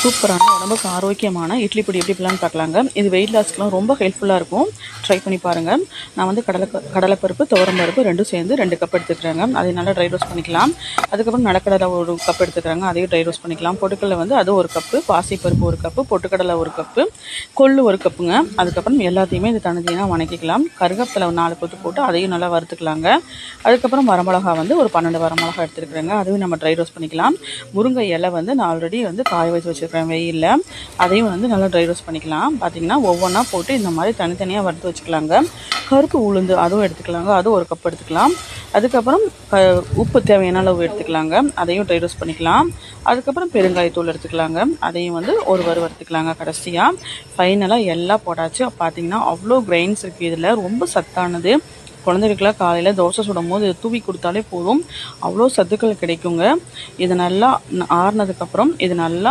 சூப்பரான உடம்புக்கு ஆரோக்கியமான இட்லி பொடி எப்படி பண்ணலான்னு பார்க்கலாங்க. இது வெயிட் லாஸ்க்குலாம் ரொம்ப ஹெல்ப்ஃபுல்லாக இருக்கும். ட்ரை பண்ணி பாருங்கள். நான் வந்து கடலைப்பருப்பு துவரம்பருப்பு ரெண்டும் சேர்ந்து 2 கப் எடுத்துக்கிறேங்க. அதை நல்லா ட்ரை ரோஸ்ட் பண்ணிக்கலாம். அதுக்கப்புறம் நிலக்கடலை 1 கப் எடுத்துக்கிறாங்க, அதையும் ட்ரை ரோஸ்ட் பண்ணிக்கலாம். பொட்டுக்கடலை வந்து அது 1 கப்பு, பாசிப்பருப்பு 1 கப்பு, பொட்டுக்கடலை 1 கப்பு, கொள்ளு 1 கப்புங்க. அதுக்கப்புறம் எல்லாத்தையுமே இது தனித்தனியாக வணக்கிக்கலாம். கருவேப்பிலை 4 கொத்து போட்டு அதையும் நல்லா வறுத்துக்கலாங்க. அதுக்கப்புறம் வரமிளகா வந்து ஒரு 12 வரமிளகா எடுத்துருக்குறேங்க, அதுவும் நம்ம ட்ரை ரோஸ்ட் பண்ணிக்கலாம். முருங்கை இலை வந்து நான் ஆல்ரெடி வந்து காய வச்சு வச்சுருக்கேன் வெயில்ல, அதையும் வந்து நல்லா ட்ரை ரோஸ்ட் பண்ணிக்கலாம். பார்த்தீங்கன்னா ஒவ்வொன்றா போட்டு இந்த மாதிரி தனித்தனியாக வறுத்து வச்சுக்கலாங்க. கருப்பு உளுந்து அதுவும் எடுத்துக்கலாங்க, அதுவும் 1 கப் எடுத்துக்கலாம். அதுக்கப்புறம் உப்பு தேவையான அளவு எடுத்துக்கலாங்க, அதையும் ட்ரை ரோஸ்ட் பண்ணிக்கலாம். அதுக்கப்புறம் பெருங்காயத்தூள் எடுத்துக்கலாங்க, அதையும் வந்து ஒரு வறுத்துக்கலாங்க. கடைசியாக ஃபைனலாக எல்லாம் போட்டாச்சு. பார்த்தீங்கன்னா அவ்வளோ கிரெயின்ஸ் இருக்குது இதில், ரொம்ப சத்தானது. குழந்தைகளுக்குலாம் காலையில் தோசை சுடும் போது இதை தூவி கொடுத்தாலே போதும், அவ்வளோ சத்துக்கள் கிடைக்குங்க. இது நல்லா ஆறுனதுக்கப்புறம் இது நல்லா